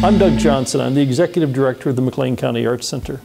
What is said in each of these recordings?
I'm Doug Johnson. I'm the Executive Director of the McLean County Arts Center.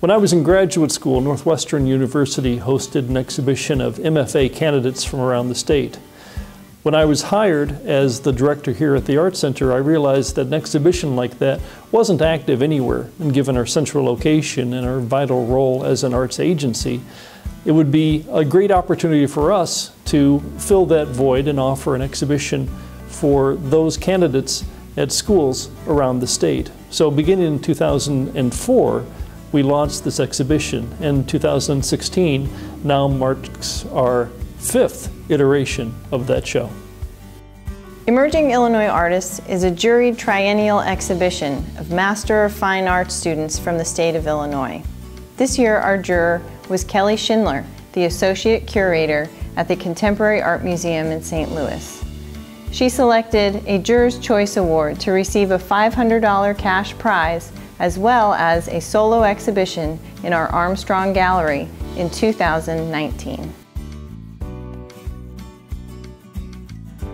When I was in graduate school, Northwestern University hosted an exhibition of MFA candidates from around the state. When I was hired as the director here at the Arts Center, I realized that an exhibition like that wasn't active anywhere, and given our central location and our vital role as an arts agency, it would be a great opportunity for us to fill that void and offer an exhibition for those candidates at schools around the state. So beginning in 2004, we launched this exhibition, and 2016 now marks our 5th iteration of that show. Emerging Illinois Artists is a juried triennial exhibition of Master of Fine Arts students from the state of Illinois. This year our juror was Kelly Shindler, the Associate Curator at the Contemporary Art Museum in St. Louis. She selected a Juror's Choice Award to receive a $500 cash prize, as well as a solo exhibition in our Armstrong Gallery in 2019.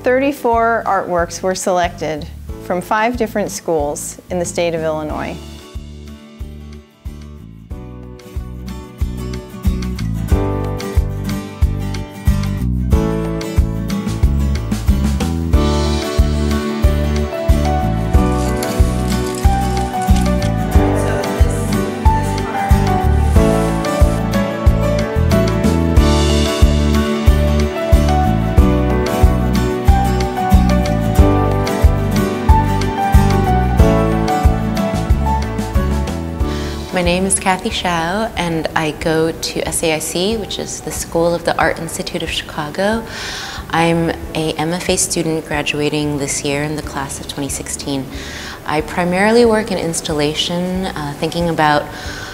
34 artworks were selected from 5 different schools in the state of Illinois. My name is Cathy Chou, and I go to SAIC, which is the School of the Art Institute of Chicago. I'm a MFA student graduating this year in the class of 2016. I primarily work in installation, thinking about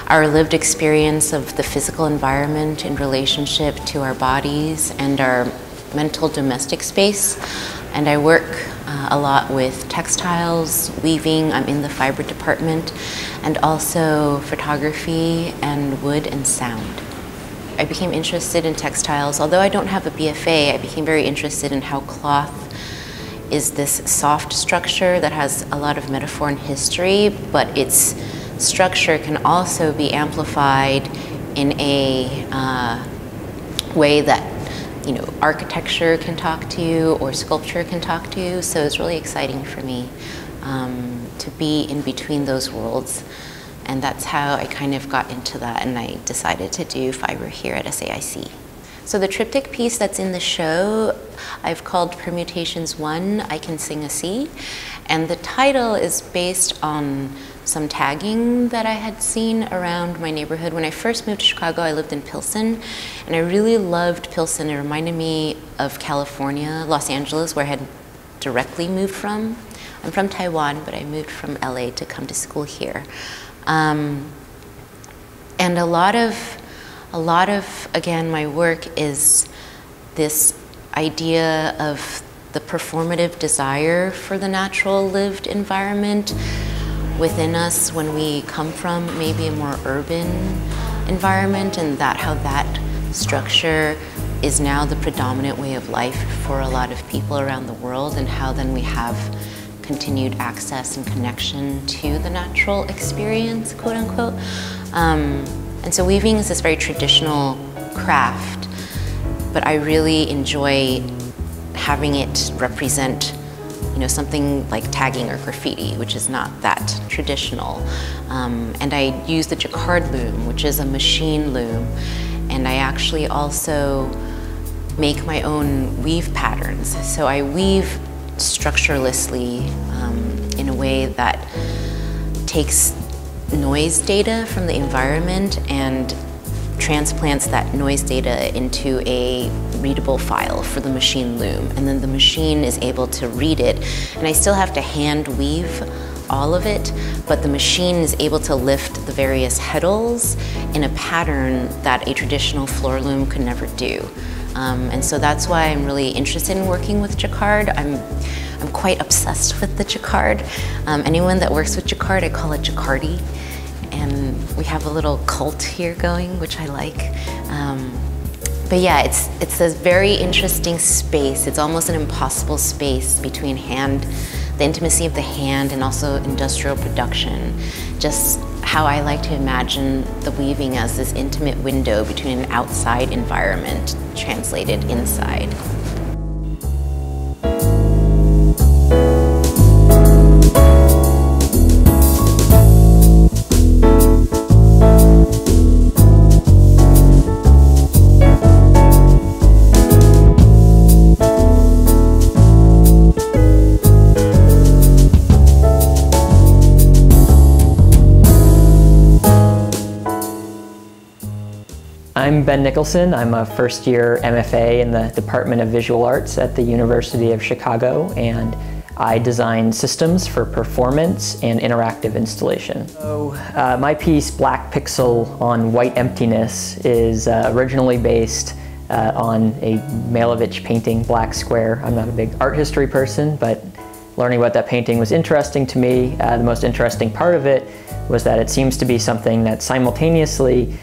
our lived experience of the physical environment in relationship to our bodies and our mental domestic space. And I work a lot with textiles, weaving. I'm in the fiber department, and also photography and wood and sound. I became interested in textiles. Although I don't have a BFA, I became very interested in how cloth is this soft structure that has a lot of metaphor and history, but its structure can also be amplified in a way that architecture can talk to you or sculpture can talk to you. So it's really exciting for me to be in between those worlds. And that's how I kind of got into that, and I decided to do fiber here at SAIC. So the triptych piece that's in the show, I've called Permutations 1, I Can Sing a C. And the title is based on some tagging that I had seen around my neighborhood. When I first moved to Chicago, I lived in Pilsen, and I really loved Pilsen. It reminded me of California, Los Angeles, where I had directly moved from. I'm from Taiwan, but I moved from LA to come to school here. And a lot of, again, my work is this idea of the performative desire for the natural lived environment within us when we come from maybe a more urban environment, and how that structure is now the predominant way of life for a lot of people around the world, and how then we have continued access and connection to the natural experience, quote unquote. And so weaving is this very traditional craft, but I really enjoy having it represent something like tagging or graffiti, which is not that traditional. And I use the jacquard loom, which is a machine loom, and I actually also make my own weave patterns. So I weave structurelessly in a way that takes noise data from the environment and transplants that noise data into a readable file for the machine loom, and then the machine is able to read it, and I still have to hand weave all of it, but the machine is able to lift the various heddles in a pattern that a traditional floor loom could never do. And so that's why I'm really interested in working with jacquard. I'm quite obsessed with the jacquard. Anyone that works with jacquard, I call it jacquardy. And we have a little cult here going, which I like. But yeah, it's a very interesting space. It's almost an impossible space between hand the intimacy of the hand and also industrial production. Just how I like to imagine the weaving as this intimate window between an outside environment translated inside. I'm Ben Nicholson. I'm a first-year MFA in the Department of Visual Arts at the University of Chicago, and I design systems for performance and interactive installation. So, my piece, Black Pixel on White Emptiness, is originally based on a Malevich painting, Black Square. I'm not a big art history person, but learning about that painting was interesting to me. The most interesting part of it was that it seems to be something that simultaneously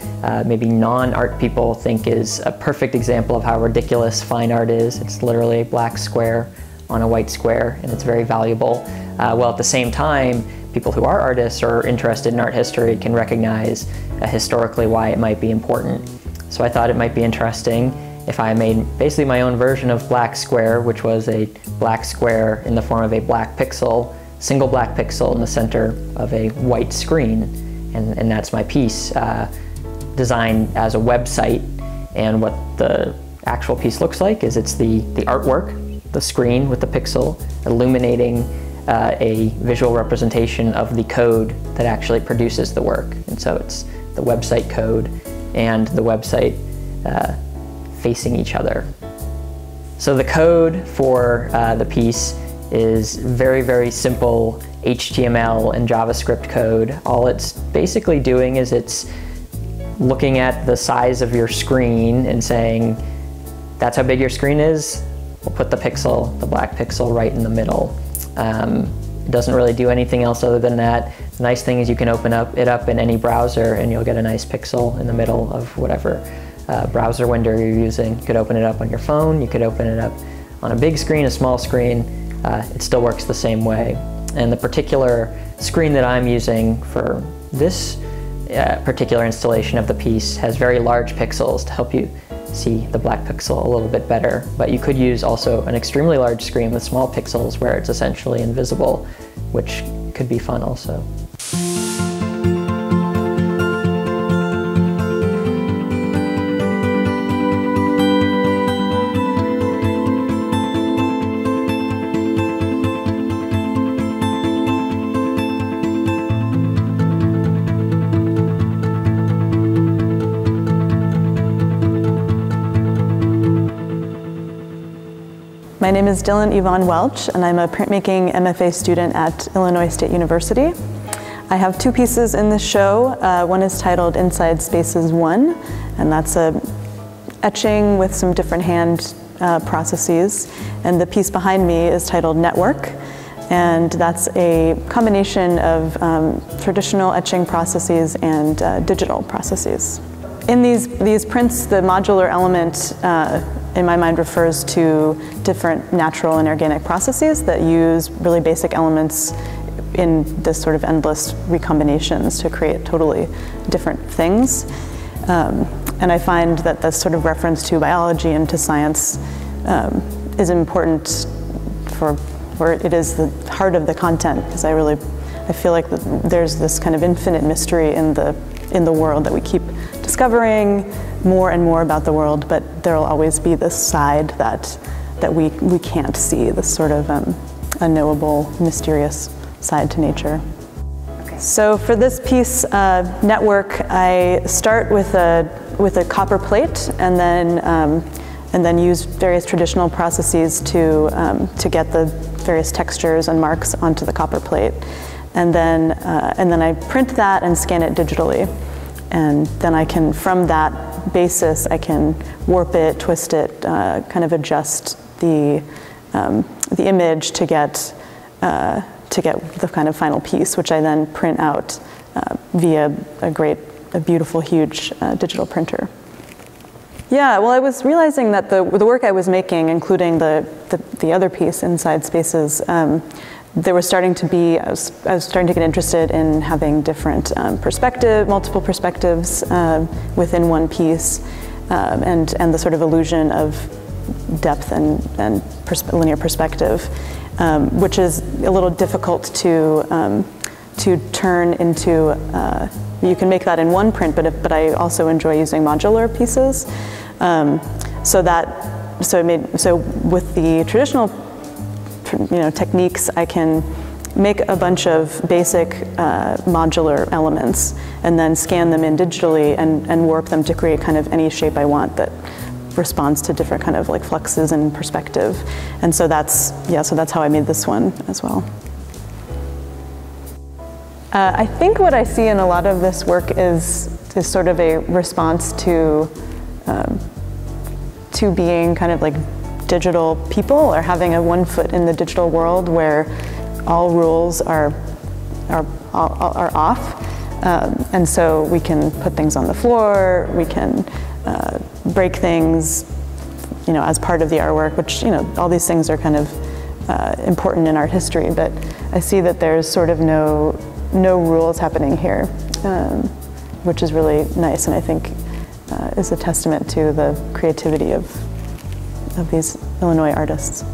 maybe non-art people think is a perfect example of how ridiculous fine art is. It's literally a black square on a white square, and it's very valuable. While at the same time, people who are artists or interested in art history can recognize historically why it might be important. So I thought it might be interesting if I made basically my own version of Black Square, which was a black square in the form of a black pixel, single black pixel in the center of a white screen. And that's my piece, designed as a website. And what the actual piece looks like is it's the artwork, the screen with the pixel, illuminating a visual representation of the code that actually produces the work. And so it's the website code and the website facing each other. So the code for the piece is very, very simple HTML and JavaScript code. All it's basically doing is it's looking at the size of your screen and saying, that's how big your screen is, we'll put the pixel, the black pixel, right in the middle. It doesn't really do anything else other than that. The nice thing is you can open it up in any browser and you'll get a nice pixel in the middle of whatever browser window you're using. You could open it up on your phone, you could open it up on a big screen, a small screen. It still works the same way. And the particular screen that I'm using for this particular installation of the piece has very large pixels to help you see the black pixel a little bit better. But you could use also an extremely large screen with small pixels where it's essentially invisible, which could be fun also. My name is Dylan Yvonne Welch, and I'm a printmaking MFA student at Illinois State University. I have two pieces in this show. One is titled Inside Spaces 1, and that's a etching with some different hand processes. And the piece behind me is titled Network, and that's a combination of traditional etching processes and digital processes. In these prints, the modular element in my mind refers to different natural and organic processes that use really basic elements in this sort of endless recombinations to create totally different things. And I find that this sort of reference to biology and to science is important for it is the heart of the content, because I feel like there's this kind of infinite mystery in the world that we keep discovering more and more about the world, but there'll always be this side that we can't see, this sort of unknowable, mysterious side to nature. Okay. So for this piece, Network, I start with a copper plate and then use various traditional processes to get the various textures and marks onto the copper plate, and then I print that and scan it digitally. And then I can, from that basis, I can warp it, twist it, kind of adjust the image to get the kind of final piece, which I then print out via a beautiful, huge digital printer. Yeah, well, I was realizing that the work I was making, including the other piece, Inside Spaces, there was starting to be, I was starting to get interested in having different multiple perspectives within one piece, and the sort of illusion of depth and linear perspective, which is a little difficult to turn into. You can make that in one print, but I also enjoy using modular pieces. So with the traditional techniques, I can make a bunch of basic modular elements and then scan them in digitally and warp them to create kind of any shape I want that responds to different kind of like fluxes and perspective. And so that's how I made this one as well. I think what I see in a lot of this work is sort of a response to being kind of like digital people, or having a one foot in the digital world where all rules are off, and so we can put things on the floor, we can break things, as part of the artwork, which all these things are kind of important in art history. But I see that there's sort of no rules happening here, which is really nice, and I think is a testament to the creativity of these Illinois artists.